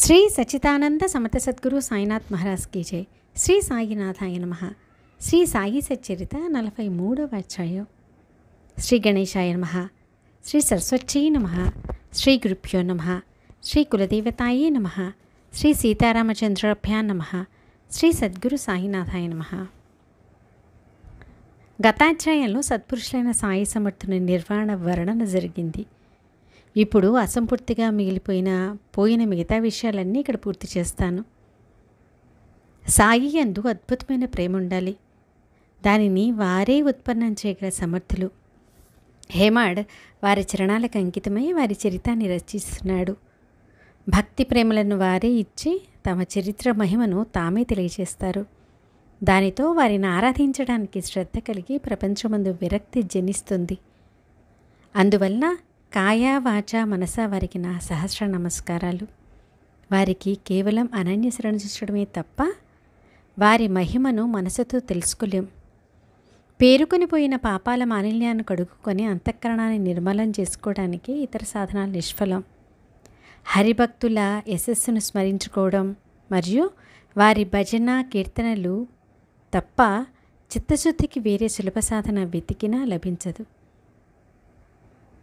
Shri Sachchidananda Samata Sadhguru Sainath Maharaj key జై. శ్రీ సాయినాథాయ నమః. శ్రీ సాయి సచ్చరిత 43వ అధ్యాయం. శ్రీ గణేశాయ నమః. శ్రీ సరస్వత్యై నమః. శ్రీ గురుభ్యో నమః. శ్రీ కులదేవతాయే నమః. శ్రీ సీతారామచంద్రాభ్యాం నమః. శ్రీ సద్గురు సాయినాథాయ నమః. గతాధ్యాయంలో సత్పురుషులైన సాయి సమర్థుని నిర్వాణ వర్ణన జరిగింది. ఇప్పుడు అసంపూర్తిగా పోయిన మిగతా విషయాలన్నీ ఇక్కడ పూర్తి చేస్తాను. సాయి యందు అద్భుతమైన ప్రేమ ఉండాలి. దానిని వారే ఉత్పన్నం చేయగల సమర్థులు. హేమాడ్ వారి చరణాలకు అంకితమై వారి చరితాన్ని రచిస్తున్నాడు. భక్తి ప్రేమలను వారే ఇచ్చి తమ చరిత్ర మహిమను తామే తెలియజేస్తారు. దానితో వారిని ఆరాధించడానికి శ్రద్ధ కలిగి ప్రపంచమందు విరక్తి జనిస్తుంది. అందువల్ల కాయ వాచ మనస వారికి నా సహస్ర నమస్కారాలు. వారికి కేవలం అనన్య శరణించడమే తప్ప వారి మహిమను మనసుతో తెలుసుకోలేం. పేరుకొనిపోయిన పాపాల మాలిన్యాన్ని కడుగుకొని అంతఃకరణాన్ని నిర్మలం చేసుకోవడానికి ఇతర సాధనాలు నిష్ఫలం. హరిభక్తుల యశస్సును స్మరించుకోవడం మరియు వారి భజన కీర్తనలు తప్ప చిత్తశుద్ధికి వేరే సులభ సాధన వెతికినా లభించదు.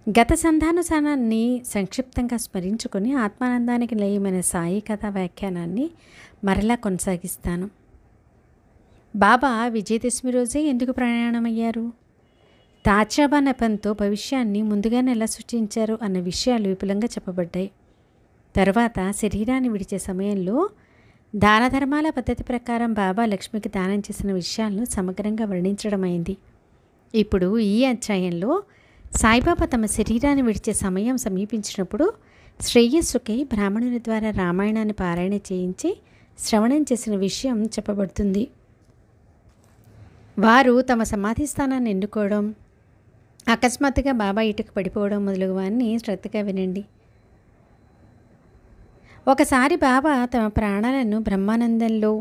గత సంధానుసానాన్ని సంక్షిప్తంగా స్మరించుకొని ఆత్మానందానికి లయమైన సాయి కథా వ్యాఖ్యానాన్ని మరలా కొనసాగిస్తాను. బాబా విజయదశమి రోజే ఎందుకు ప్రయాణమయ్యారు? తాచాబా నెపంతో భవిష్యాన్ని ముందుగానే ఎలా సూచించారు అన్న విషయాలు విపులంగా చెప్పబడ్డాయి. తర్వాత శరీరాన్ని విడిచే సమయంలో దాన ధర్మాల పద్ధతి ప్రకారం బాబా లక్ష్మికి దానం చేసిన విషయాలను సమగ్రంగా వర్ణించడమైంది. ఇప్పుడు ఈ అధ్యాయంలో సాయిబాబా తమ శరీరాన్ని విడిచే సమయం సమీపించినప్పుడు శ్రేయస్సుకై బ్రాహ్మణుని ద్వారా రామాయణాన్ని పారాయణ చేయించి శ్రవణం చేసిన విషయం చెప్పబడుతుంది. వారు తమ సమాధి స్థానాన్ని ఎన్నుకోవడం, అకస్మాత్తుగా బాబా ఇటుకు పడిపోవడం మొదలగువన్నీ శ్రద్ధగా వినండి. ఒకసారి బాబా తమ ప్రాణాలను బ్రహ్మానందంలో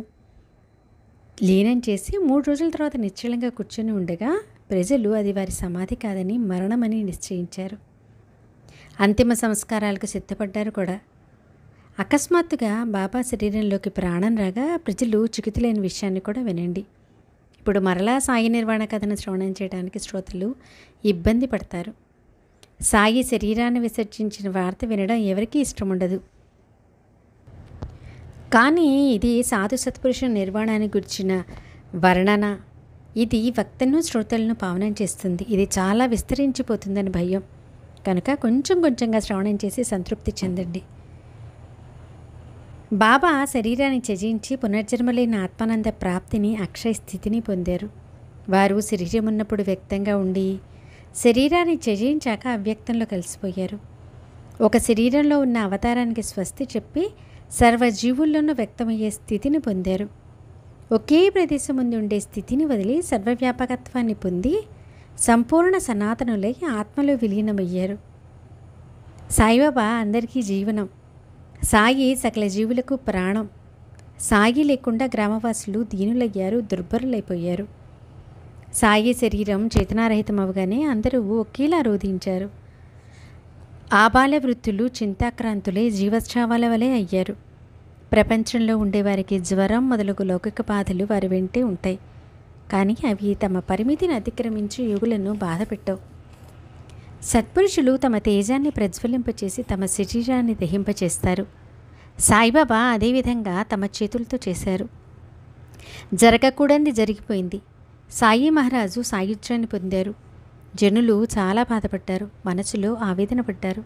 లీనం చేసి 3 రోజుల తర్వాత నిశ్చలంగా కూర్చొని ఉండగా ప్రజలు అది వారి సమాధి కాదని మరణమని నిశ్చయించారు. అంతిమ సంస్కారాలకు సిద్ధపడ్డారు కూడా. అకస్మాత్తుగా బాబా శరీరంలోకి ప్రాణం రాగా ప్రజలు చికితులైన విషయాన్ని కూడా వినండి. ఇప్పుడు మరలా సాయి నిర్వాణ కథను శ్రవణం చేయడానికి శ్రోతలు ఇబ్బంది పడతారు. సాయి శరీరాన్ని విసర్జించిన వార్త వినడం ఎవరికీ ఇష్టం ఉండదు. కానీ ఇది సాధు సత్పురుషుల నిర్వాణాన్ని గురించిన వర్ణన. ఇది వక్తను శ్రోతలను పావనం చేస్తుంది. ఇది చాలా విస్తరించిపోతుందని భయం కనుక కొంచెంగా శ్రవణం చేసి సంతృప్తి చెందండి. బాబా శరీరాన్ని త్యజించి పునర్జన్మలైన ఆత్మానంద ప్రాప్తిని అక్షయ స్థితిని పొందారు. వారు శరీరం ఉన్నప్పుడు వ్యక్తంగా ఉండి శరీరాన్ని త్యజించాక అవ్యక్తంలో కలిసిపోయారు. ఒక శరీరంలో ఉన్న అవతారానికి స్వస్తి చెప్పి సర్వజీవుల్లోనూ వ్యక్తమయ్యే స్థితిని పొందారు. ఒకే ప్రదేశం ముందు ఉండే స్థితిని వదిలి సర్వవ్యాపకత్వాన్ని పొంది సంపూర్ణ సనాతనులై ఆత్మలో విలీనమయ్యారు. సాయిబాబా అందరికీ జీవనం. సాయి సకల జీవులకు ప్రాణం. సాయి లేకుండా గ్రామవాసులు దీనులయ్యారు, దుర్భరులైపోయారు. సాయి శరీరం చేతనారహితం అవగానే అందరూ ఒకేలా రోధించారు. ఆబాల వృత్తులు చింతాక్రాంతులై జీవోత్సవాల వలె అయ్యారు. ప్రపంచంలో ఉండేవారికి జ్వరం మొదలగు లౌకిక బాధలు వారి వెంటే ఉంటాయి. కానీ అవి తమ పరిమితిని అతిక్రమించి యోగులను బాధ పెట్టవు. సత్పురుషులు తమ తేజాన్ని ప్రజ్వలింపచేసి తమ శరీరాన్ని దహింపచేస్తారు. సాయిబాబా అదేవిధంగా తమ చేతులతో చేశారు. జరగకూడనిది జరిగిపోయింది. సాయి మహారాజు సాయుధ్యాన్ని పొందారు. జనులు చాలా బాధపడ్డారు, మనసులో ఆవేదన పడ్డారు.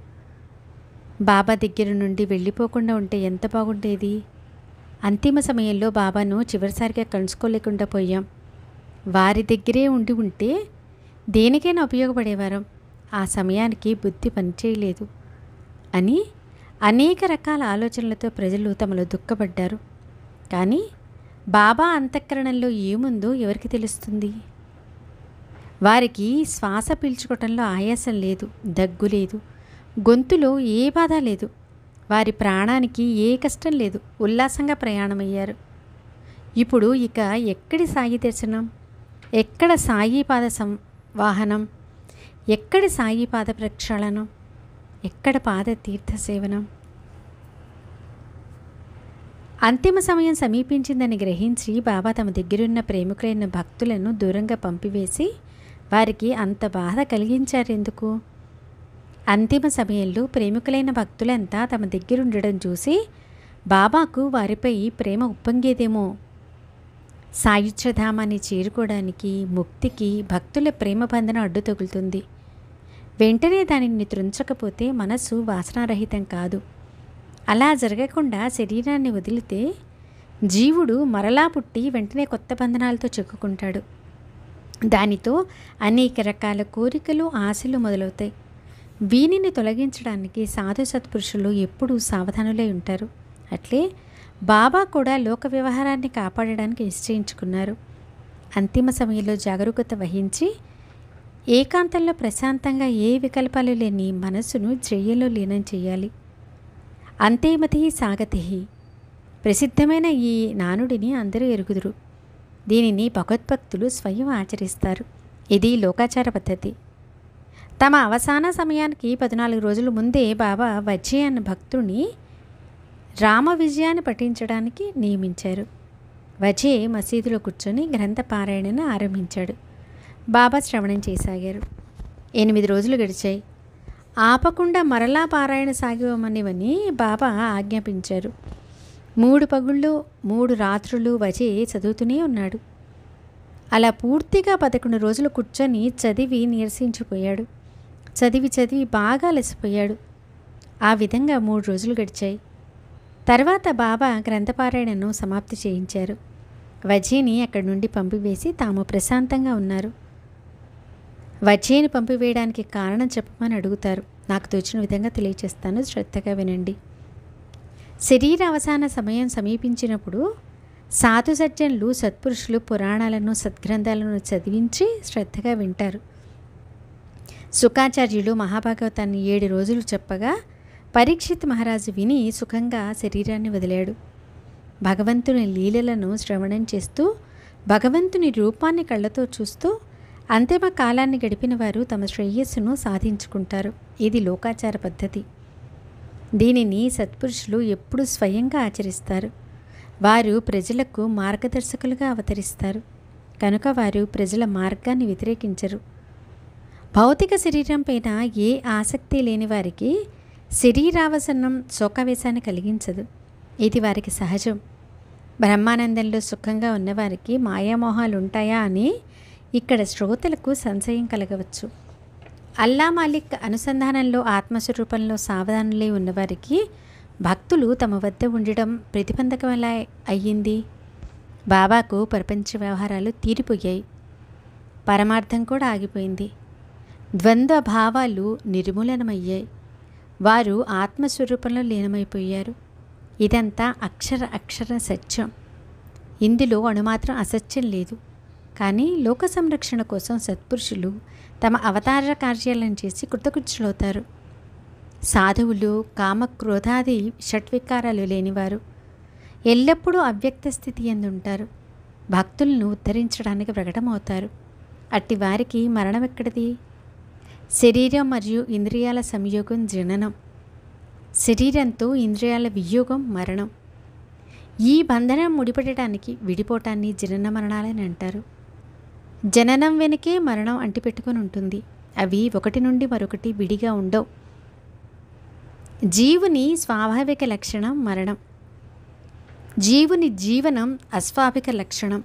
బాబా దగ్గర నుండి వెళ్ళిపోకుండా ఉంటే ఎంత బాగుండేది. అంతిమ సమయంలో బాబాను చివరిసారిగా కలుసుకోలేకుండా పోయాం. వారి దగ్గరే ఉంటే దేనికైనా ఉపయోగపడేవారం. ఆ సమయానికి బుద్ధి పనిచేయలేదు అని అనేక రకాల ఆలోచనలతో ప్రజలు తమలో దుఃఖపడ్డారు. కానీ బాబా అంతఃకరణంలో ఏముందో ఎవరికి తెలుస్తుంది? వారికి శ్వాస పీల్చుకోవటంలో ఆయాసం లేదు, దగ్గు లేదు, గొంతులో ఏ బాధ లేదు. వారి ప్రాణానికి ఏ కష్టం లేదు. ఉల్లాసంగా ప్రయాణమయ్యారు. ఇప్పుడు ఇక ఎక్కడి సాయి దర్శనం, ఎక్కడ సాయి పాద సంవాహనం, ఎక్కడి సాయి పాద ప్రక్షాళనం, ఎక్కడ పాద తీర్థ సేవనం? అంతిమ సమయం సమీపించిందని గ్రహించి బాబా తమ దగ్గరున్న ప్రేమికులైన భక్తులను దూరంగా పంపివేసి వారికి అంత బాధ కలిగించారెందుకు? అంతిమ సమయంలో ప్రేమికులైన భక్తులంతా తమ దగ్గరుండడం చూసి బాబాకు వారిపై ప్రేమ ఉప్పొంగేదేమో. సాయుధ్యధామాన్ని చేరుకోవడానికి, ముక్తికి భక్తుల ప్రేమ బంధన అడ్డు తగులుతుంది. వెంటనే దానిని త్రుంచకపోతే మనసు వాసనారహితం కాదు. అలా జరగకుండా శరీరాన్ని వదిలితే జీవుడు మరలా పుట్టి వెంటనే కొత్త బంధనాలతో చిక్కుకుంటాడు. దానితో అనేక రకాల కోరికలు, ఆశలు మొదలవుతాయి. వీనిని తొలగించడానికి సాధు సత్పురుషులు ఎప్పుడూ సావధానులై ఉంటారు. అట్లే బాబా కూడా లోక వ్యవహారాన్ని కాపాడడానికి నిశ్చయించుకున్నారు. అంతిమ సమయంలో జాగరూకత వహించి ఏకాంతంలో ప్రశాంతంగా ఏ వికల్పాలు లేని మనస్సును శ్రేయలో లీనం చేయాలి. అంతేమతి సాగతి. ప్రసిద్ధమైన ఈ నానుడిని అందరూ ఎరుగుదురు. దీనిని భగవద్భక్తులు స్వయం ఆచరిస్తారు. ఇది లోకాచార పద్ధతి. తమ అవసాన సమయానికి 14 రోజుల ముందే బాబా వజ్జే అన్న భక్తుని రామ విజయాన్ని పఠించడానికి నియమించారు. వజ్జే మసీదులో కూర్చొని గ్రంథ పారాయణను ఆరంభించాడు. బాబా శ్రవణం చేయసాగారు. 8 రోజులు గడిచాయి. ఆపకుండా మరలా పారాయణ సాగివమనివని బాబా ఆజ్ఞాపించారు. 3 పగుళ్ళు 3 రాత్రులు వజే చదువుతూనే ఉన్నాడు. అలా పూర్తిగా 11 రోజులు కూర్చొని చదివి నీరసించిపోయాడు. చదివి బాగా అలసిపోయాడు. ఆ విధంగా 3 రోజులు గడిచాయి. తర్వాత బాబా గ్రంథపారాయణను సమాప్తి చేయించారు. వజేని అక్కడి నుండి పంపివేసి తాము ప్రశాంతంగా ఉన్నారు. వజ్జేని పంపివేయడానికి కారణం చెప్పమని అడుగుతారు. నాకు తోచిన విధంగా తెలియచేస్తాను, శ్రద్ధగా వినండి. శరీర అవసాన సమయం సమీపించినప్పుడు సాధు సజ్జనులు, సత్పురుషులు పురాణాలను, సద్గ్రంథాలను చదివించి శ్రద్ధగా వింటారు. శుకాచార్యులు మహాభాగవతాన్ని 7 రోజులు చెప్పగా పరీక్షిత్ మహారాజు విని సుఖంగా శరీరాన్ని వదిలాడు. భగవంతుని లీలలను శ్రవణం చేస్తూ, భగవంతుని రూపాన్ని కళ్ళతో చూస్తూ అంతిమ కాలాన్ని గడిపిన వారు తమ శ్రేయస్సును సాధించుకుంటారు. ఇది లోకాచార పద్ధతి. దీనిని సత్పురుషులు ఎప్పుడూ స్వయంగా ఆచరిస్తారు. వారు ప్రజలకు మార్గదర్శకులుగా అవతరిస్తారు. కనుక వారు ప్రజల మార్గాన్ని వ్యతిరేకించరు. భౌతిక శరీరం పైన ఏ ఆసక్తి లేని వారికి శరీరావసనం శోకావేశాన్ని కలిగించదు. ఇది వారికి సహజం. బ్రహ్మానందంలో సుఖంగా ఉన్నవారికి మాయామోహాలు ఉంటాయా అని ఇక్కడ శ్రోతలకు సంశయం కలగవచ్చు. అల్లా మాలిక్ అనుసంధానంలో ఆత్మస్వరూపంలో సావధానులై ఉన్నవారికి భక్తులు తమ వద్ద ఉండడం ప్రతిబంధకం ఎలా అయ్యింది? బాబాకు ప్రపంచ వ్యవహారాలు తీరిపోయాయి. పరమార్థం కూడా ఆగిపోయింది. ద్వంద్వ భావాలు నిర్మూలనమయ్యాయి. వారు ఆత్మస్వరూపంలో లీనమైపోయారు. ఇదంతా అక్షర సత్యం. ఇందులో అణుమాత్రం అసత్యం లేదు. కానీ లోక సంరక్షణ కోసం సత్పురుషులు తమ అవతార కార్యాలను చేసి కృతకృత్యులవుతారు. సాధువులు కామక్రోధాది షట్వికారాలు లేనివారు ఎల్లప్పుడూ అవ్యక్త స్థితి ఎందుంటారు. భక్తులను ఉద్ధరించడానికి ప్రకటమవుతారు. అట్టి వారికి మరణం ఎక్కడిది? శరీరం మరియు ఇంద్రియాల సంయోగం జననం, శరీరంతో ఇంద్రియాల వియోగం మరణం. ఈ బంధనం ముడిపడటానికి విడిపోవటాన్ని జనన మరణాలని అంటారు. జననం వెనుకే మరణం అంటిపెట్టుకొని ఉంటుంది. అవి ఒకటి నుండి మరొకటి విడిగా ఉండవు. జీవుని స్వాభావిక లక్షణం మరణం. జీవుని జీవనం అస్వాభిక లక్షణం.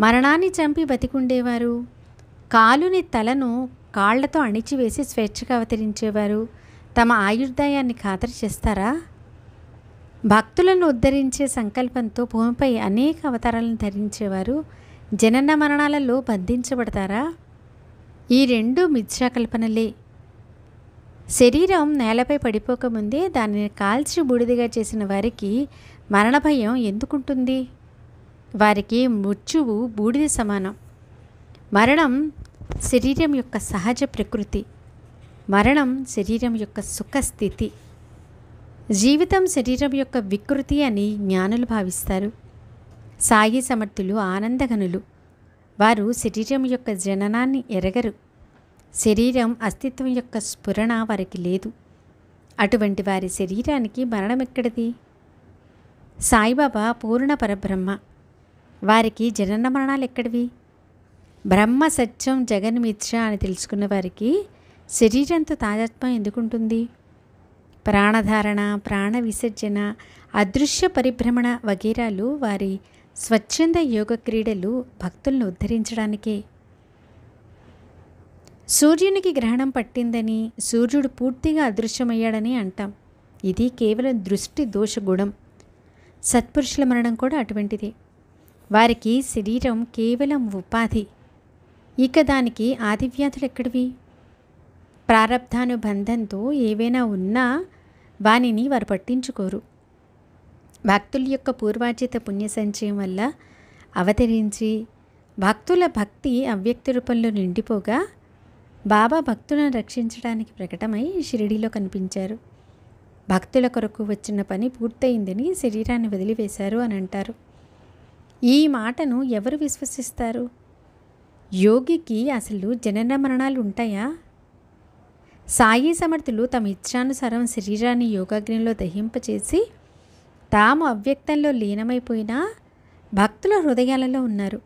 మరణాన్ని చంపి బతికుండేవారు, కాలుని తలను కాళ్లతో అణిచివేసి స్వేచ్ఛగా అవతరించేవారు తమ ఆయుర్దాయాన్ని ఖాతరు చేస్తారా? భక్తులను ఉద్ధరించే సంకల్పంతో భూమిపై అనేక అవతారాలను ధరించేవారు జనన మరణాలలో బంధించబడతారా? ఈ రెండు మిథ్యాకల్పనలే. శరీరం నేలపై పడిపోకముందే దానిని కాల్చి బూడిదగా చేసిన వారికి మరణ భయం ఎందుకుంటుంది? వారికి మృత్యువు బూడిద సమానం. మరణం శరీరం యొక్క సహజ ప్రకృతి. మరణం శరీరం యొక్క సుఖస్థితి. జీవితం శరీరం యొక్క వికృతి అని జ్ఞానులు భావిస్తారు. సాయి సమర్థులు ఆనందఘనులు. వారు శరీరం యొక్క జననాన్ని ఎరగరు. శరీరం అస్తిత్వం యొక్క స్ఫురణ వారికి లేదు. అటువంటి వారి శరీరానికి మరణం ఎక్కడిది? సాయిబాబా పూర్ణ పరబ్రహ్మ. వారికి జనన మరణాలు ఎక్కడివి? బ్రహ్మ సత్యం జగన్మిథ్య అని తెలుసుకున్న వారికి శరీరంతో తాజాత్వం ఎందుకుంటుంది? ప్రాణధారణ, ప్రాణ విసర్జన, అదృశ్య పరిభ్రమణ వగైరాలు వారి స్వచ్ఛంద యోగ క్రీడలు భక్తులను ఉద్ధరించడానికే. సూర్యునికి గ్రహణం పట్టిందని, సూర్యుడు పూర్తిగా అదృశ్యమయ్యాడని అంటాం. ఇది కేవలం దృష్టి దోషగుణం. సత్పురుషుల మరణం కూడా అటువంటిదే. వారికి శరీరం కేవలం ఉపాధి. ఇక దానికి ఆదివ్యాధులు ఎక్కడివి? ప్రారబ్ధానుబంధంతో ఏవైనా ఉన్నా వానిని వారు పట్టించుకోరు. భక్తుల యొక్క పూర్వార్జిత పుణ్య సంచయం వల్ల అవతరించి భక్తుల భక్తి అవ్యక్త రూపంలో నిండిపోగా బాబా భక్తులను రక్షించడానికి ప్రకటమై షిరిడీలో కనిపించారు. భక్తుల కొరకు వచ్చిన పని పూర్తయిందని శరీరాన్ని వదిలివేశారు అని అంటారు. ఈ మాటను ఎవరు విశ్వసిస్తారు? యోగికి అసలు జనన మరణాలు ఉంటాయా? సాయి సమర్థులు తమ ఇచ్ఛానుసారం శరీరాన్ని యోగాగ్నిలో దహింపచేసి తాము అవ్యక్తంలో లీనమైపోయినా భక్తుల హృదయాలలో ఉన్నారు.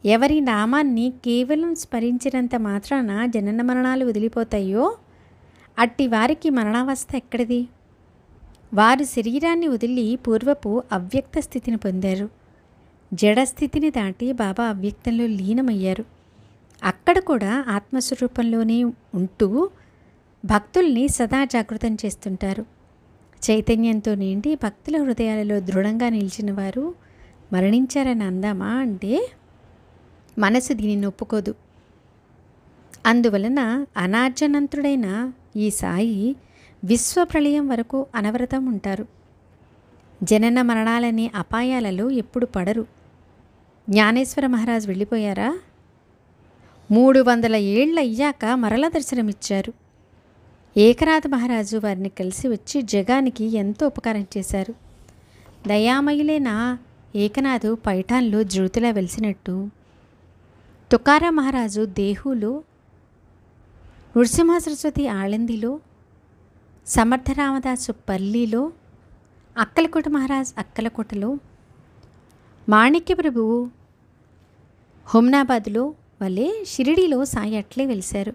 ఎవరి నామాన్ని కేవలం స్మరించినంత మాత్రాన జనన మరణాలు వదిలిపోతాయో అట్టి వారికి మరణావస్థ ఎక్కడిది? వారు శరీరాన్ని వదిలి పూర్వపు అవ్యక్త స్థితిని పొందారు. జడస్థితిని దాటి బాబా అవ్యక్తంలో లీనమయ్యారు. అక్కడ కూడా ఆత్మస్వరూపంలోనే ఉంటూ భక్తుల్ని సదా జాగృతం చేస్తుంటారు. చైతన్యంతో నిండి భక్తుల హృదయాలలో దృఢంగా నిలిచిన వారు మరణించారని అందామా అంటే మనసు దీనిని ఒప్పుకోదు. అందువలన అనార్జనంతుడైన ఈ సాయి విశ్వప్రళయం వరకు అనవరతం ఉంటారు. జనన మరణాలనే అపాయాలలో ఎప్పుడు పడరు. జ్ఞానేశ్వర మహారాజు వెళ్ళిపోయారా? 300 ఏళ్ళు అయ్యాక మరల దర్శనమిచ్చారు. ఏకనాథ మహారాజు వారిని కలిసి వచ్చి జగానికి ఎంతో ఉపకారం చేశారు. దయామయులైన ఏకనాథు పైఠాన్లో జ్యోతిలా వెలిసినట్టు, తుకారాం మహారాజు దేహులో, నృసింహ సరస్వతి ఆళందిలో, సమర్థ రామదాసు పల్లిలో, అక్కలకోట మహారాజ్ అక్కలకోటలో, మాణిక్య ప్రభువు హుమ్నాబాద్లో వలె షిరిడీలో సాయి అట్లే వెలిశారు.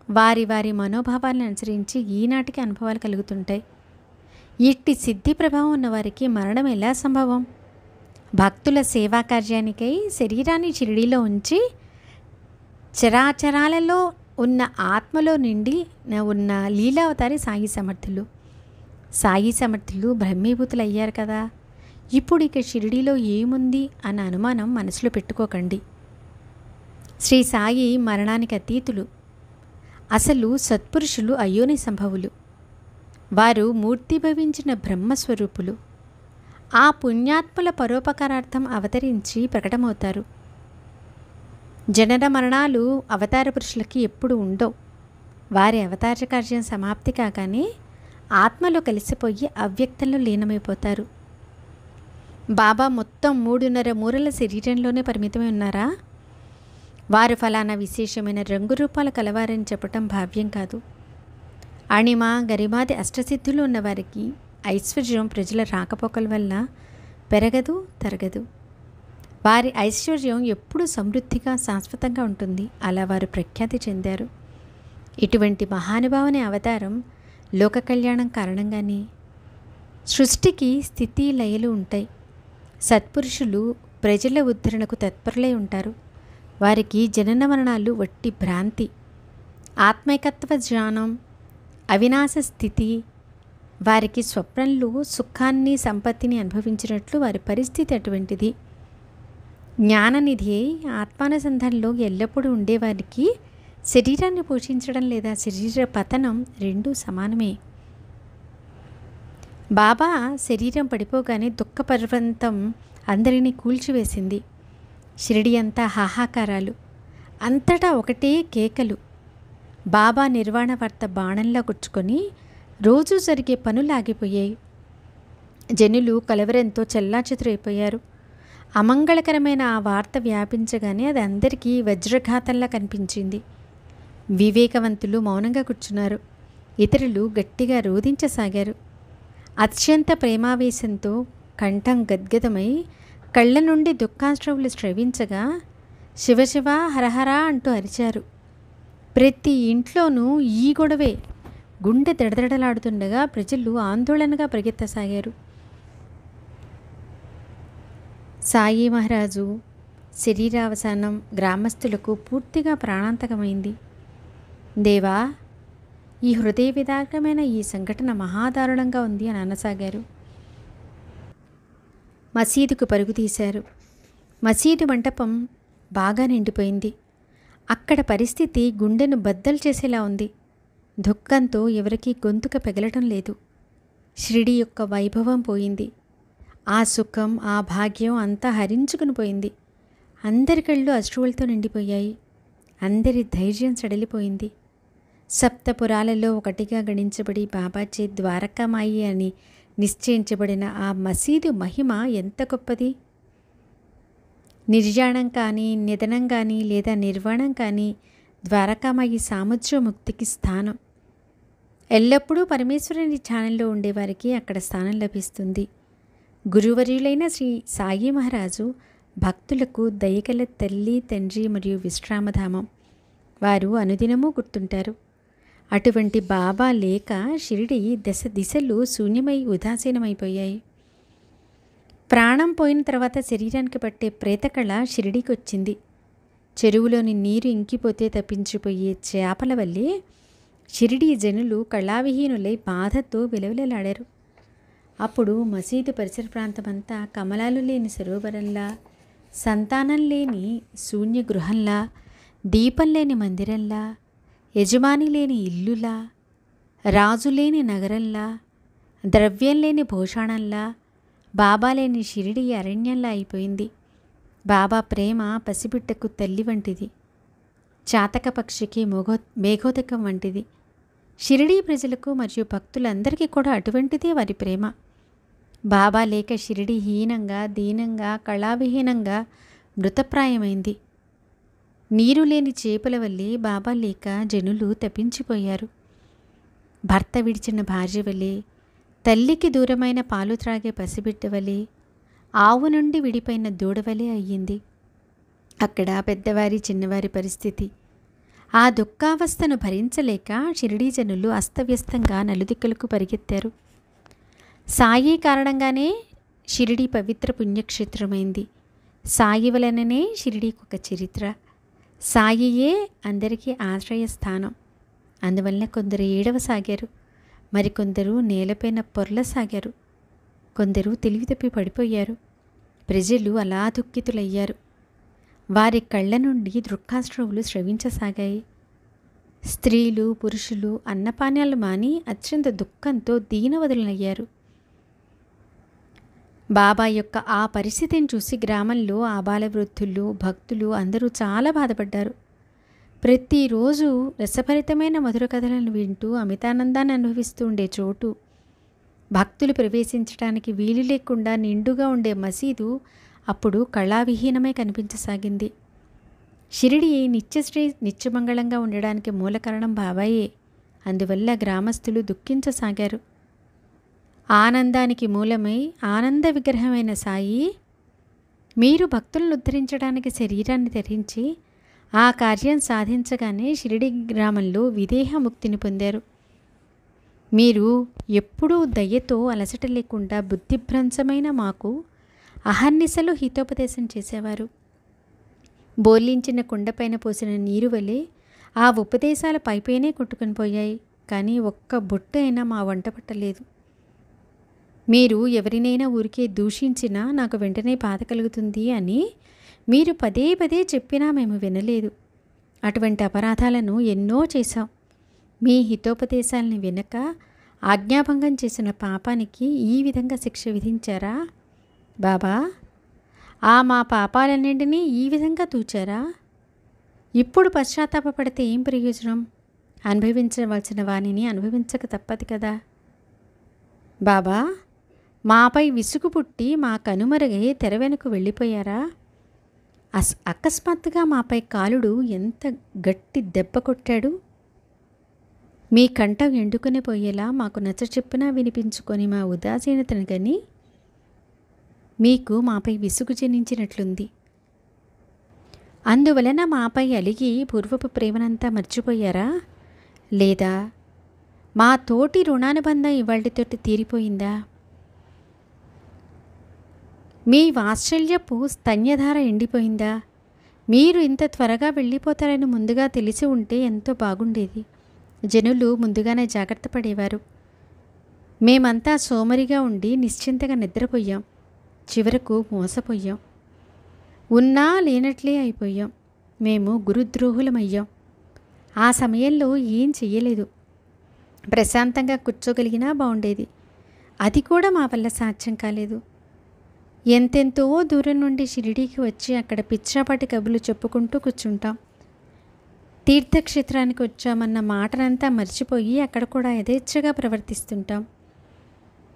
వారి వారి మనోభావాలను అనుసరించి ఈనాటికి అనుభవాలు కలుగుతుంటాయి. ఇట్టి సిద్ధి ప్రభావం ఉన్నవారికి మరణం ఎలా సంభవం? భక్తుల సేవా కార్యానికై శరీరాన్ని షిరిడీలో ఉంచి చరాచరాలలో ఉన్న ఆత్మలో నిండి ఉన్న లీలావతారి సాయి సమర్థులు. సాయి సమర్థులు బ్రహ్మీభూతులు అయ్యారు కదా. ఇప్పుడు ఇక షిరిడీలో ఏముంది అన్న అనుమానం మనసులో పెట్టుకోకండి. శ్రీ సాయి మరణానికి అతీతులు. అసలు సత్పురుషులు అయోని సంభవులు. వారు మూర్తిభవించిన బ్రహ్మస్వరూపులు. ఆ పుణ్యాత్ముల పరోపకారార్థం అవతరించి ప్రకటమవుతారు. జనన మరణాలు అవతార పురుషులకి ఎప్పుడు ఉండవు. వారి అవతార కార్యం సమాప్తి కాగానే ఆత్మలో కలిసిపోయి అవ్యక్తంలో లీనమైపోతారు. బాబా మొత్తం 3.5 మూరల శరీరంలోనే పరిమితమై ఉన్నారా? వారు ఫలానా విశేషమైన రంగు రూపాలు కలవారని చెప్పటం భావ్యం కాదు. అణిమ గరిమాది అష్టసిద్ధులు ఉన్నవారికి ఐశ్వర్యం ప్రజల రాకపోకల వల్ల పెరగదు, తరగదు. వారి ఐశ్వర్యం ఎప్పుడూ సమృద్ధిగా శాశ్వతంగా ఉంటుంది. అలా వారు ప్రఖ్యాతి చెందారు. ఇటువంటి మహానుభావుని అవతారం లోక కళ్యాణం కారణంగానే. సృష్టికి స్థితి లయలు ఉంటాయి. సత్పురుషులు ప్రజల ఉద్ధరణకు తత్పరులై ఉంటారు. వారికి జనన మరణాలు వట్టి భ్రాంతి. ఆత్మైకత్వ జ్ఞానం, అవినాశ స్థితి. వారికి స్వప్నంలో సుఖాన్ని సంపత్తిని అనుభవించినట్లు వారి పరిస్థితి అటువంటిది. జ్ఞాననిధి అయి ఆత్మానుసంధానంలో ఎల్లప్పుడూ ఉండేవారికి శరీరాన్ని పోషించడం లేదా శరీర పతనం రెండూ సమానమే. బాబా శరీరం పడిపోగానే దుఃఖ పర్వంతం అందరినీ కూల్చివేసింది. షిరిడి అంతా హాహాకారాలు, అంతటా ఒకటే కేకలు. బాబా నిర్వాణ వార్త బాణంలా గుచ్చుకొని రోజు జరిగే పనులు ఆగిపోయాయి. జనులు కలవరంతో చెల్లాచెదురైపోయారు. అమంగళకరమైన ఆ వార్త వ్యాపించగానే అది అందరికీ వజ్రఘాతంలా కనిపించింది. వివేకవంతులు మౌనంగా కూర్చున్నారు. ఇతరులు గట్టిగా రోధించసాగారు. అత్యంత ప్రేమావేశంతో కంఠం గద్గదమై కళ్ళ నుండి దుఃఖాశ్రవులు స్రవించగా శివశివ హరహర అంటూ అరిచారు. ప్రతి ఇంట్లోనూ ఈ గొడవే. గుండె దడదడలాడుతుండగా ప్రజలు ఆందోళనగా పరిగెత్తసాగారు. సాయి మహారాజు శరీరావసానం గ్రామస్తులకు పూర్తిగా ప్రాణాంతకమైంది. దేవా, ఈ హృదయ విదారకమైన ఈ సంఘటన మహాదారుణంగా ఉంది అని అనసాగారు. మసీదుకు పరుగు తీశారు. మసీదు మంటపం బాగా నిండిపోయింది. అక్కడ పరిస్థితి గుండెను బద్దలు చేసేలా ఉంది. దుఃఖంతో ఎవరికీ గొంతుక పెగలటం లేదు. షిరిడి యొక్క వైభవం పోయింది. ఆ సుఖం, ఆ భాగ్యం అంతా హరించుకుని పోయింది. అందరి కళ్ళు అశ్రువులతో నిండిపోయాయి. అందరి ధైర్యం సడలిపోయింది. సప్తపురాలలో ఒకటిగా గణించబడి బాబాజీ ద్వారకామాయి అని నిశ్చయించబడిన ఆ మసీదు మహిమ ఎంత గొప్పది! నిర్యాణం కానీ, నిధనం కానీ లేదా నిర్వాణం కానీ ద్వారకామాయి సాముద్రముక్తికి స్థానం. ఎల్లప్పుడూ పరమేశ్వరుని ధ్యానంలో ఉండేవారికి అక్కడ స్థానం లభిస్తుంది. గురువర్యులైన శ్రీ సాయి మహారాజు భక్తులకు దయగల తల్లి, తండ్రి మరియు విశ్రామధామం. వారు అనుదినము గుర్తుంటారు. అటువంటి బాబా లేక షిరిడి దశ దిశలు శూన్యమై ఉదాసీనమైపోయాయి. ప్రాణం పోయిన తర్వాత శరీరానికి పట్టే ప్రేతకళ షిరిడీకి వచ్చింది. చెరువులోని నీరు ఇంకిపోతే తప్పించిపోయే చేపల వల్లే షిరిడీ జనులు కళావిహీనులై బాధతో విలవిలలాడారు. అప్పుడు మసీదు పరిసర ప్రాంతమంతా కమలాలు లేని సరోవరంలా, సంతానం లేని శూన్య గృహంలా, దీపం లేని మందిరంలా, యజమాని లేని ఇల్లులా, రాజు లేని నగరంలా, ద్రవ్యం లేని భూషాణంలా, బాబా లేని షిరిడి అరణ్యంలా అయిపోయింది. బాబా ప్రేమ పసిబిడ్డకు తల్లి వంటిది. చాతక పక్షికి మేఘోదకం వంటిది. షిరిడీ ప్రజలకు మరియు భక్తులందరికీ కూడా అటువంటిదే వారి ప్రేమ. బాబా లేక షిరిడి హీనంగా, దీనంగా, కళావిహీనంగా మృతప్రాయమైంది. నీరు లేని చేపల వల్లే బాబా లేక జనులు తప్పించిపోయారు. భర్త విడిచిన భార్య వలె, తల్లికి దూరమైన పాలు త్రాగే పసిబిడ్డ వలె, ఆవు నుండి విడిపోయిన దూడవలే అయ్యింది అక్కడ పెద్దవారి చిన్నవారి పరిస్థితి. ఆ దుఃఖావస్థను భరించలేక షిరిడీ జనులు అస్తవ్యస్తంగా నలుదిక్కులకు పరిగెత్తారు. సాయి కారణంగానే షిరిడి పవిత్ర పుణ్యక్షేత్రమైంది. సాయి వలననే షిరిడీకి ఒక చరిత్ర. సాయియే అందరికీ ఆశ్రయస్థానం. అందువలన కొందరు ఏడవసాగారు, మరికొందరు నేలపైన పొర్లసాగారు, కొందరు తెలివి తప్పి పడిపోయారు. ప్రజలు అలా దుఃఖితులయ్యారు. వారి కళ్ళ నుండి దుఃఖాశ్రువులు స్రవించసాగాయి. స్త్రీలు, పురుషులు అన్నపానాలు మాని అత్యంత దుఃఖంతో దీనవదులయ్యారు. బాబా యొక్క ఆ పరిస్థితిని చూసి గ్రామంలో ఆబాల వృద్ధులు, భక్తులు అందరూ చాలా బాధపడ్డారు. ప్రతిరోజు రసభరితమైన మధుర కథలను వింటూ అమితానందాన్ని అనుభవిస్తూ ఉండే చోటు, భక్తులు ప్రవేశించడానికి వీలు లేకుండా నిండుగా ఉండే మసీదు అప్పుడు కళావిహీనమై కనిపించసాగింది. షిరిడి నిత్యశ్రీ నిత్యమంగళంగా ఉండడానికి మూల కారణం బాబాయే. అందువల్ల గ్రామస్తులు దుఃఖించసాగారు. ఆనందానికి మూలమై ఆనంద విగ్రహమైన సాయి, మీరు భక్తులను ఉద్ధరించడానికి శరీరాన్ని ధరించి ఆ కార్యం సాధించగానే షిరిడి గ్రామంలో విదేహ ముక్తిని పొందారు. మీరు ఎప్పుడూ దయ్యతో అలసట లేకుండా బుద్ధిభ్రంశమైన మాకు అహర్నిశలు హితోపదేశం చేసేవారు. బోర్లించిన కుండపైన పోసిన నీరు వలె ఆ ఉపదేశాల పైపైనే కొట్టుకుని పోయాయి. కానీ ఒక్క బొట్టు అయినా మా వంట పట్టలేదు. మీరు ఎవరినైనా ఊరికే దూషించినా నాకు వెంటనే బాధ కలుగుతుంది అని మీరు పదే పదే చెప్పినా మేము వినలేదు. అటువంటి అపరాధాలను ఎన్నో చేశాం. మీ హితోపదేశాలని వినక ఆజ్ఞాభంగం చేసిన పాపానికి ఈ విధంగా శిక్ష విధించారా బాబా? మా పాపాలన్నింటినీ ఈ విధంగా తూచారా? ఇప్పుడు పశ్చాత్తాపపడితే ఏం ప్రయోజనం? అనుభవించవలసిన వాణిని అనుభవించక తప్పదు కదా. బాబా, మాపై విసుగు పుట్టి మా కనుమరుగై తెర వెనుక వెళ్ళిపోయారా? అకస్మాత్తుగా మాపై కాలుడు ఎంత గట్టి దెబ్బ కొట్టాడు. మీ కంఠం ఎండుకుని పోయేలా మాకు నచ్చ చెప్పినా వినిపించుకొని మా ఉదాసీనతను గని మీకు మాపై విసుగు జనించినట్లుంది. అందువలన మాపై అలిగి పూర్వపు ప్రేమనంతా మర్చిపోయారా? లేదా మా తోటి రుణానుబంధం ఇవాళ్టితోటి తీరిపోయిందా? మీ వాత్సల్యపు స్తన్యధార ఎండిపోయిందా? మీరు ఇంత త్వరగా వెళ్ళిపోతారని ముందుగా తెలిసి ఉంటే ఎంతో బాగుండేది. జనులు ముందుగానే జాగ్రత్త పడేవారు. మేమంతా సోమరిగా ఉండి నిశ్చింతగా నిద్రపోయాం. చివరకు మోసపోయాం. ఉన్నా లేనట్లే అయిపోయాం. మేము గురుద్రోహులమయ్యాం. ఆ సమయంలో ఏం చెయ్యలేదు. ప్రశాంతంగా కూర్చోగలిగినా బాగుండేది. అది కూడా మా వల్ల సాధ్యం కాలేదు. ఎంతెంతో దూరం నుండి షిరిడీకి వచ్చి అక్కడ పిచ్చాపాటి కబుర్లు చెప్పుకుంటూ కూర్చుంటాం. తీర్థక్షేత్రానికి వచ్చామన్న మాటనంతా మర్చిపోయి అక్కడ కూడా యథేచ్ఛగా ప్రవర్తిస్తుంటాం.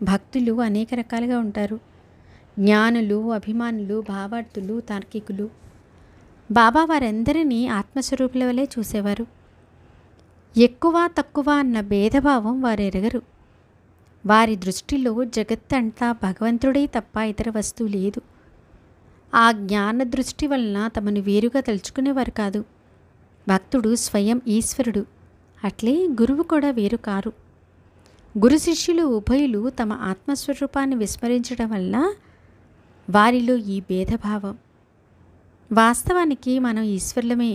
భక్తులు అనేక రకాలుగా ఉంటారు. జ్ఞానులు, అభిమానులు, భావార్థులు, తార్కికులు. బాబా వారందరినీ ఆత్మస్వరూపుల వలె చూసేవారు. ఎక్కువ తక్కువ అన్న భేదభావం వారు ఎరగరు. వారి దృష్టిలో జగత్తంతా భగవంతుడే తప్ప ఇతర వస్తువు లేదు. ఆ జ్ఞాన దృష్టి వలన తమను వేరుగా తలుచుకునేవారు కాదు. భక్తుడు స్వయం ఈశ్వరుడు. అట్లే గురువు కూడా వేరు కారు. గురు శిష్యులు ఉభయులు తమ ఆత్మస్వరూపాన్ని విస్మరించడం వల్ల వారిలో ఈ భేదభావం. వాస్తవానికి మనం ఈశ్వరులమే.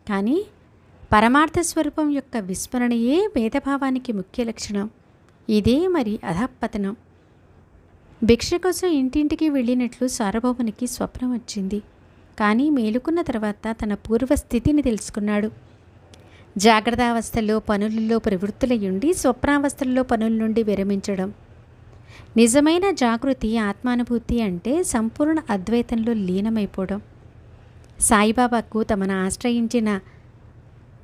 కానీ పరమార్థ స్వరూపం యొక్క విస్మరణయే భేదభావానికి ముఖ్య లక్షణం. ఇదే మరి అధఃపతనం. భిక్ష కోసం ఇంటింటికి వెళ్ళినట్లు సార్వభౌమునికి స్వప్నం వచ్చింది. కానీ మేలుకున్న తర్వాత తన పూర్వస్థితిని తెలుసుకున్నాడు. జాగ్రత్తావస్థలో పనులలో ప్రవృత్తులయ్యుండి స్వప్నావస్థల్లో పనుల నుండి విరమించడం. నిజమైన జాగృతి ఆత్మానుభూతి అంటే సంపూర్ణ అద్వైతంలో లీనమైపోవడం. సాయిబాబాకు తమను ఆశ్రయించిన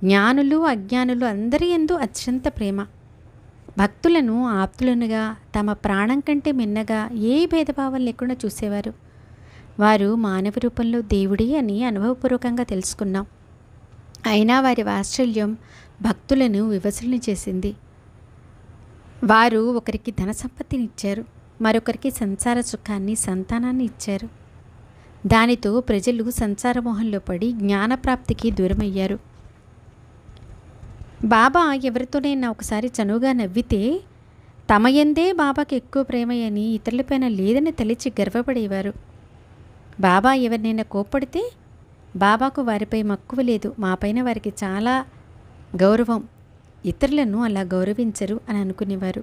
జ్ఞానులు అజ్ఞానులు అందరి యందు అత్యంత ప్రేమ. భక్తులను ఆప్తులనుగా తమ ప్రాణం కంటే మిన్నగా ఏ భేదభావం లేకుండా చూసేవారు. వారు మానవ రూపంలో దేవుడే అని అనుభవపూర్వకంగా తెలుసుకున్నాం. అయినా వారి వాత్సల్యం భక్తులను వివసులను చేసింది. వారు ఒకరికి ధన సంపత్తినిచ్చారు, మరొకరికి సంసార సుఖాన్ని, సంతానాన్ని ఇచ్చారు. దానితో ప్రజలు సంసార మోహంలో పడి జ్ఞానప్రాప్తికి దూరమయ్యారు. బాబా ఎవరితోనైనా ఒకసారి చనువుగా నవ్వితే తమ యందే బాబాకి ఎక్కువ ప్రేమయని ఇతరులపైన లేదని తలిచి గర్వపడేవారు. బాబా ఎవరినైనా కోప్పడితే బాబాకు వారిపై మక్కువ లేదు, మాపైన వారికి చాలా గౌరవం, ఇతరులను అలా గౌరవించరు అని అనుకునేవారు.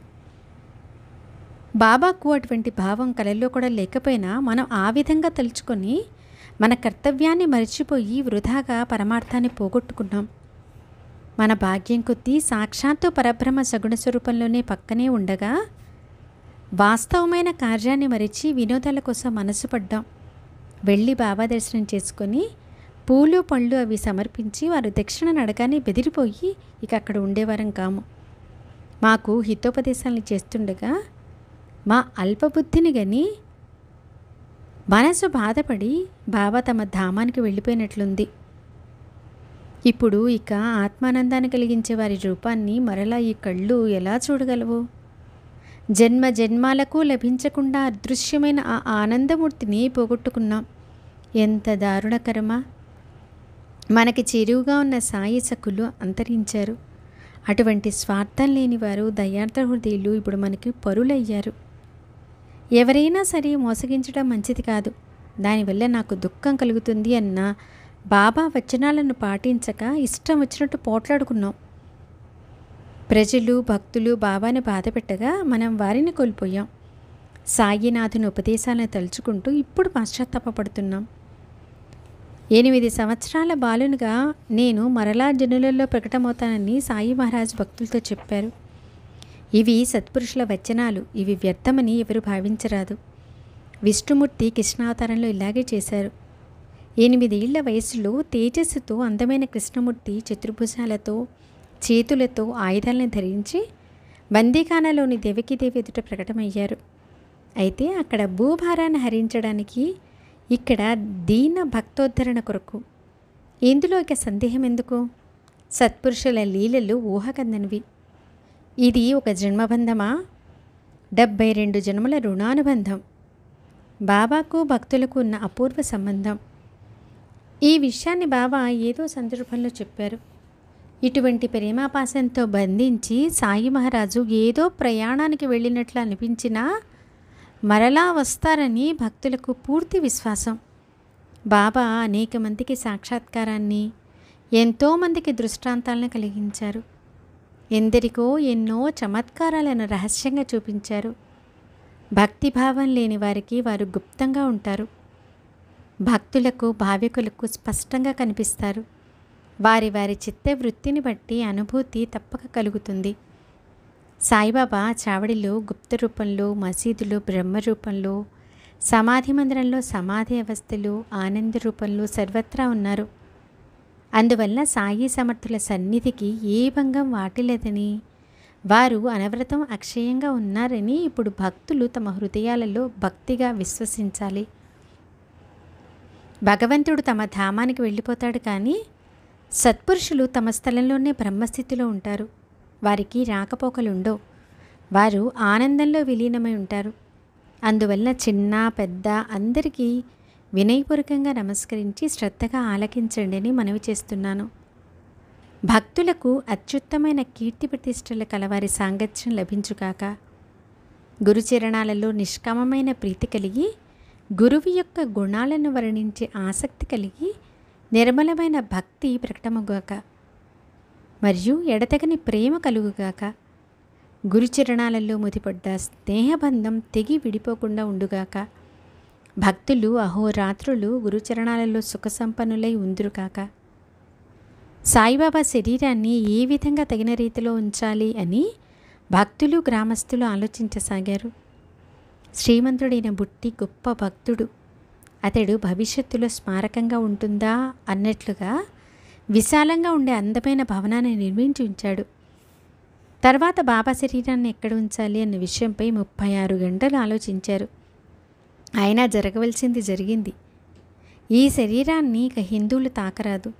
బాబాకు అటువంటి భావం కలలో కూడా లేకపోయినా మనం ఆ విధంగా తలుచుకొని మన కర్తవ్యాన్ని మరిచిపోయి వృధాగా పరమార్థాన్ని పోగొట్టుకున్నాం. మన భాగ్యం కొద్దీ సాక్షాత్తు పరబ్రహ్మ సగుణ స్వరూపంలోనే పక్కనే ఉండగా వాస్తవమైన కార్యాన్ని మరిచి వినోదాల కోసం మనసు పడ్డాం. వెళ్ళి బాబా దర్శనం చేసుకొని పూలు పళ్ళు అవి సమర్పించి వారు దక్షిణ అడగానే బెదిరిపోయి ఇక అక్కడ ఉండేవారం కాము. మాకు హితోపదేశాలను చేస్తుండగా మా అల్పబుద్ధిని గని మనసు బాధపడి బాబా తమ ధామానికి వెళ్ళిపోయినట్లుంది. ఇప్పుడు ఇక ఆత్మానందాన్ని కలిగించే వారి రూపాన్ని మరలా ఈ కళ్ళు ఎలా చూడగలవు? జన్మ జన్మాలకు లభించకుండా అదృశ్యమైన ఆ ఆనందమూర్తిని పోగొట్టుకున్నాం. ఎంత దారుణకరమ! మనకి చేరువుగా ఉన్న సాయి సఖులు అంతరించారు. అటువంటి స్వార్థం లేని వారు, దయార్థ హృదయులు ఇప్పుడు మనకి పరులయ్యారు. ఎవరైనా సరే మోసగించడం మంచిది కాదు, దానివల్ల నాకు దుఃఖం కలుగుతుంది అన్న బాబా వచనాలను పాటించక ఇష్టం వచ్చినట్టు పోట్లాడుకున్నాం. ప్రజలు భక్తులు బాబాని బాధపెట్టగా మనం వారిని కోల్పోయాం. సాయినాథుని ఉపదేశాలను తలుచుకుంటూ ఇప్పుడు పశ్చాత్తాపడుతున్నాం. 8 సంవత్సరాల బాలునిగా నేను మరలా జనులలో ప్రకటమవుతానని సాయి మహారాజ్ భక్తులతో చెప్పారు. ఇవి సత్పురుషుల వచనాలు, ఇవి వ్యర్థమని ఎవరు భావించరాదు. విష్ణుమూర్తి కృష్ణావతారంలో ఇలాగే చేశారు. 8 ఏళ్ల వయసులో తేజస్సుతో అందమైన కృష్ణమూర్తి చతుర్భుజాలతో చేతులతో ఆయుధాలను ధరించి బందీఖానాలోని దేవకీదేవి ఎదుట ప్రకటమయ్యారు. అయితే అక్కడ భూభారాన్ని హరించడానికి, ఇక్కడ దీన భక్తోద్ధరణ కొరకు. ఇందులో ఇక సందేహం ఎందుకు? సత్పురుషుల లీలలు ఊహకందనివి. ఇది ఒక జన్మబంధమా? 72 జన్మల రుణానుబంధం. బాబాకు భక్తులకు ఉన్న అపూర్వ సంబంధం. ఈ విషయాన్ని బాబా ఏదో సందర్భంలో చెప్పారు. ఇటువంటి ప్రేమాపాసంతో బంధించి సాయి మహారాజు ఏదో ప్రయాణానికి వెళ్ళినట్లు అనిపించినా మరలా వస్తారని భక్తులకు పూర్తి విశ్వాసం. బాబా అనేక మందికి సాక్షాత్కారాన్ని, ఎంతోమందికి దృష్టాంతాలను కలిగించారు. ఎందరికో ఎన్నో చమత్కారాలను రహస్యంగా చూపించారు. భక్తిభావం లేని వారికి వారు గుప్తంగా ఉంటారు. భక్తులకు, భావికులకు స్పష్టంగా కనిపిస్తారు. వారి వారి చిత్తవృత్తిని బట్టి అనుభూతి తప్పక కలుగుతుంది. సాయిబాబా చావడిలో గుప్త రూపంలో, మసీదులో బ్రహ్మ రూపంలో, సమాధి మందిరంలో సమాధి అవస్థలో, ఆనంద రూపంలో సర్వత్రా ఉన్నారు. అందువల్ల సాయి సమర్థుల సన్నిధికి ఏ భంగం వాటిలేదని, వారు అనవరతం అక్షయంగా ఉన్నారని ఇప్పుడు భక్తులు తమ హృదయాలలో భక్తిగా విశ్వసించాలి. భగవంతుడు తమ ధామానికి వెళ్ళిపోతాడు, కానీ సత్పురుషులు తమ స్థలంలోనే బ్రహ్మస్థితిలో ఉంటారు. వారికి రాకపోకలుండవు. వారు ఆనందంలో విలీనమై ఉంటారు. అందువల్ల చిన్న పెద్ద అందరికీ వినయపూర్వకంగా నమస్కరించి శ్రద్ధగా ఆలకించండి అని మనవి చేస్తున్నాను. భక్తులకు అత్యుత్తమైన కీర్తి ప్రతిష్టలు కలవారి సాంగత్యం లభించుగాక. గురుచరణాలలో నిష్కామమైన ప్రీతి కలిగి, గురువు యొక్క గుణాలను వర్ణించే ఆసక్తి కలిగి, నిర్మలమైన భక్తి ప్రకటమగుగాక. మరియు ఎడతెగని ప్రేమ కలుగుగాక. గురుచరణాలలో ముదిపడ్డ స్నేహబంధం తెగి విడిపోకుండా ఉండుగాక. భక్తులు అహోరాత్రులు గురుచరణాలలో సుఖసంపన్నులై ఉందురుగాక. సాయిబాబా శరీరాన్ని ఏ విధంగా తగిన రీతిలో ఉంచాలి అని భక్తులు, గ్రామస్తులు ఆలోచించసాగారు. శ్రీమంతుడైన బుట్టి గొప్ప భక్తుడు. అతడు భవిష్యత్తులో స్మారకంగా ఉంటుందా అన్నట్లుగా విశాలంగా ఉండే అందమైన భవనాన్ని నిర్మించి ఉంచాడు. తర్వాత బాబా శరీరాన్ని ఎక్కడ ఉంచాలి అన్న విషయంపై 36 గంటలు ఆలోచించారు. అయినా జరగవలసింది జరిగింది. ఈ శరీరాన్ని ఇక హిందువులు తాకరాదు.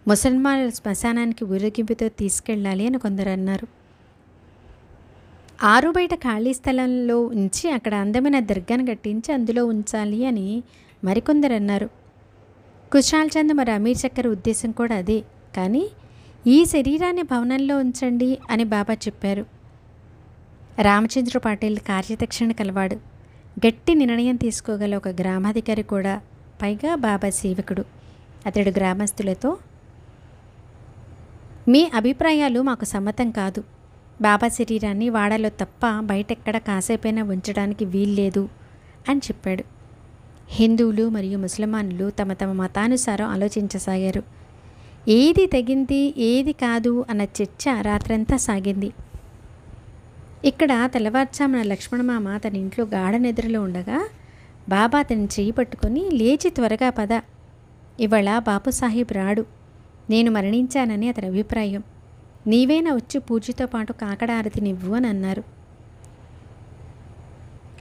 ముసల్మానుల శ్మశానానికి ఊరేగింపుతో తీసుకెళ్ళాలి అని కొందరు అన్నారు. ఆరు బయట ఖాళీ స్థలంలో ఉంచి అక్కడ అందమైన దర్గాను కట్టించి అందులో ఉంచాలి అని మరికొందరు అన్నారు. కుశాల్ చంద్ మరి అమీర్ చక్కర్ ఉద్దేశం కూడా అదే. కానీ ఈ శరీరాన్ని భవనంలో ఉంచండి అని బాబా చెప్పారు. రామచంద్ర పాటిల్ కార్యదక్షిణ కలవాడు. గట్టి నిర్ణయం తీసుకోగల ఒక గ్రామాధికారి కూడా. పైగా బాబా సేవకుడు. అతడు గ్రామస్తులతో, మీ అభిప్రాయాలు మాకు సమ్మతం కాదు. బాబా శరీరాన్ని వాడలో తప్ప బయటెక్కడ కాసేపైనా ఉంచడానికి వీల్లేదు అని చెప్పాడు. హిందువులు మరియు ముసల్మానులు తమ తమ మతానుసారం ఆలోచించసాగారు. ఏది తగింది, ఏది కాదు అన్న చర్చ రాత్రంతా సాగింది. ఇక్కడ తెల్లవారుజామున లక్ష్మణమామ తన ఇంట్లో గాఢ నిద్రలో ఉండగా బాబా అతని చేయి పట్టుకొని, లేచి త్వరగా పద, ఇవాళ బాపుసాహెబ్ రాడు, నేను మరణించానని అతని అభిప్రాయం. నీవేనా వచ్చి పూజతో పాటు కాకడ ఆరతినివ్వు అని అన్నారు.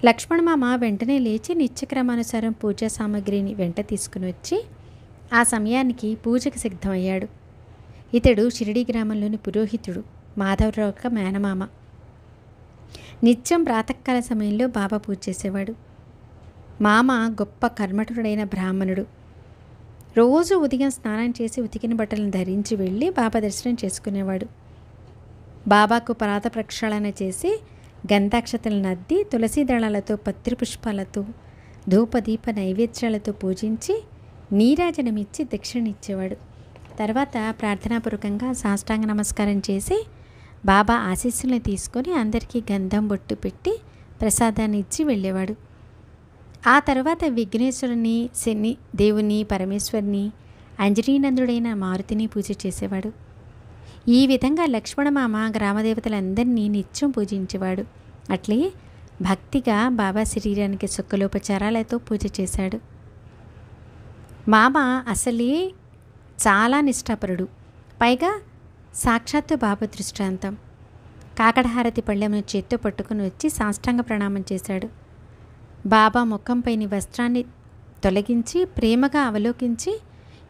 లక్ష్మణమామ వెంటనే లేచి నిత్యక్రమానుసారం పూజా సామాగ్రిని వెంట తీసుకుని వచ్చి ఆ సమయానికి పూజకి సిద్ధమయ్యాడు. ఇతడు షిరిడి గ్రామంలోని పురోహితుడు, మాధవరావు యొక్క మేనమామ. నిత్యం ప్రాతకాల సమయంలో బాబా పూజ చేసేవాడు. మామ గొప్ప కర్మఠుడైన బ్రాహ్మణుడు. రోజు ఉదయం స్నానం చేసి ఉతికిన బట్టలను ధరించి వెళ్ళి బాబా దర్శనం చేసుకునేవాడు. బాబాకు పాద ప్రక్షాళన చేసి గంధాక్షతలను అద్ది తులసి దళాలతో, పత్రి పుష్పాలతో, ధూపదీప నైవేద్యాలతో పూజించి నీరాజనమిచ్చి దక్షిణ ఇచ్చేవాడు. తర్వాత ప్రార్థనాపూర్వకంగా సాష్టాంగ నమస్కారం చేసి బాబా ఆశీస్సులను తీసుకొని అందరికీ గంధం బొట్టు పెట్టి ప్రసాదాన్ని ఇచ్చి వెళ్ళేవాడు. ఆ తర్వాత విఘ్నేశ్వరుని, శని దేవుని, పరమేశ్వరిని, అంజనీనందుడైన మారుతిని పూజ చేసేవాడు. ఈ విధంగా లక్ష్మణమామ గ్రామదేవతలందరినీ నిత్యం పూజించేవాడు. అట్లే భక్తిగా బాబా శరీరానికి సుక్కలోపచారాలతో పూజ చేశాడు. మామ అసలే చాలా నిష్ఠాపరుడు. పైగా సాక్షాత్తు బాబా దృష్టాంతం. కాకడహారతి పళ్ళెమును చేత్తో పట్టుకుని వచ్చి సాష్టాంగ ప్రణామం చేశాడు. బాబా ముఖంపైని వస్త్రాన్ని తొలగించి ప్రేమగా అవలోకించి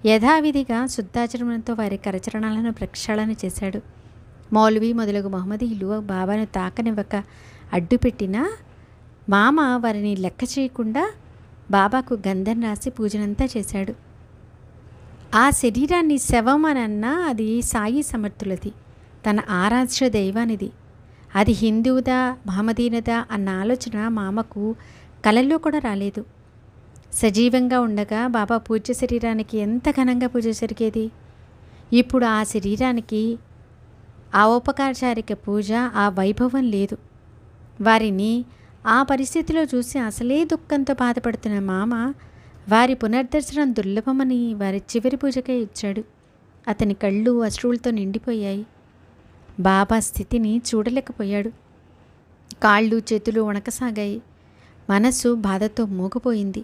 యథావిధిగా శుద్ధాచరణతో వారి కరచరణాలను ప్రక్షాళన చేశాడు. మౌలవి మొదలగు మహమ్మదీయులు బాబాను తాకనివ్వక అడ్డుపెట్టినా మామ వారిని లెక్క చేయకుండా బాబాకు గంధం రాసి పూజనంతా చేశాడు. ఆ శరీరాన్ని శవం అనన్నా అది సాయి సమర్థులది, తన ఆరాధ్య దైవానిది. అది హిందువుదా మహమ్మదీనదా అన్న ఆలోచన మామకు కలల్లో కూడా రాలేదు. సజీవంగా ఉండగా బాబా పూజ్య శరీరానికి ఎంత ఘనంగా పూజ జరిగేది. ఇప్పుడు ఆ శరీరానికి ఆ ఔపచారిక పూజ, ఆ వైభవం లేదు. వారిని ఆ పరిస్థితిలో చూసి అసలే దుఃఖంతో బాధపడుతున్న మామ వారి పునర్దర్శనం దుర్లభమని వారి చివరి పూజకే ఇచ్చాడు. అతని కళ్ళు అశ్రువులతో నిండిపోయాయి. బాబా స్థితిని చూడలేకపోయాడు. కాళ్ళు చేతులు వణకసాగాయి. మనసు బాధతో మూగపోయింది.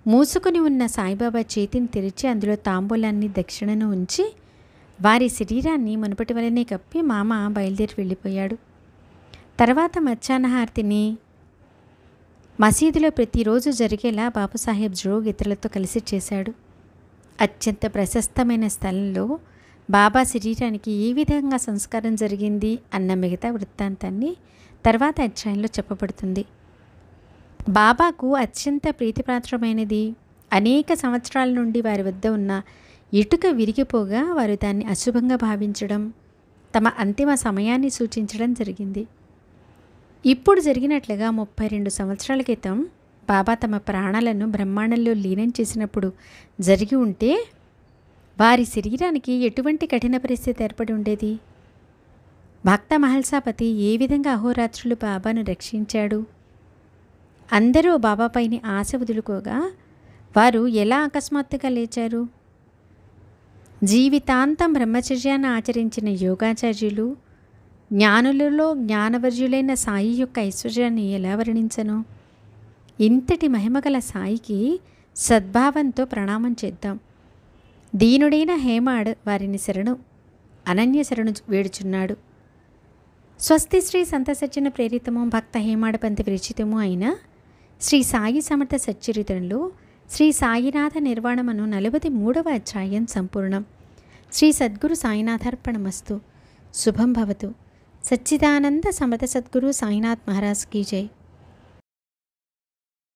మూసుకొని ఉన్న సాయిబాబా చేతిని తెరిచి అందులో తాంబూలాన్ని దక్షిణను ఉంచి వారి శరీరాన్ని మునుపటి వలనే కప్పి మామ బయలుదేరి వెళ్ళిపోయాడు. తర్వాత మధ్యాహ్నహారతిని మసీదులో ప్రతిరోజు జరిగేలా బాబాసాహెబ్ జోగ్ ఇతరులతో కలిసి చేశాడు. అత్యంత ప్రశస్తమైన స్థలంలో బాబా శరీరానికి ఏ విధంగా సంస్కారం జరిగింది అన్న మిగతా వృత్తాంతాన్ని తర్వాత అధ్యాయంలో చెప్పబడుతుంది. బాబాకు అత్యంత ప్రీతిపాత్రమైనది అనేక సంవత్సరాల నుండి వారి వద్ద ఉన్న ఇటుక విరిగిపోగా వారు దాన్ని అశుభంగా భావించడం, తమ అంతిమ సమయాన్ని సూచించడం జరిగింది. ఇప్పుడు జరిగినట్లుగా 32 సంవత్సరాల క్రితం బాబా తమ ప్రాణాలను బ్రహ్మాండంలో లీనం చేసినప్పుడు జరిగి ఉంటే వారి శరీరానికి ఎటువంటి కఠిన పరిస్థితి ఏర్పడి ఉండేది? భక్త మహల్సాపతి ఏ విధంగా అహోరాత్రులు బాబాను రక్షించాడు? అందరూ బాబాపైని ఆశ వదులుకోగా వారు ఎలా అకస్మాత్తుగా లేచారు? జీవితాంతం బ్రహ్మచర్యాన్ని ఆచరించిన యోగాచార్యులు, జ్ఞానులలో జ్ఞానవర్యులైన సాయి యొక్క ఐశ్వర్యాన్ని ఎలా వర్ణించను? ఇంతటి మహిమగల సాయికి సద్భావంతో ప్రణామం చేద్దాం. దీనుడైన హేమాడ్ వారిని శరణు అనన్య శరణు వేడుచున్నాడు. స్వస్తి శ్రీ సంత సజ్జన ప్రేరితము భక్త హేమాడ్ పంతి విరచితము అయిన శ్రీ సాయి సమర్థ సచ్చరిత్రంలో శ్రీ సాయినాథ నిర్వాణమను 43వ అధ్యాయం సంపూర్ణం. శ్రీ సద్గురు సాయినాథార్పణమస్తు. శుభం భవతు. సచ్చిదానంద సమర్థ సద్గురు సాయినాథ్ మహారాజ్ కీ జై.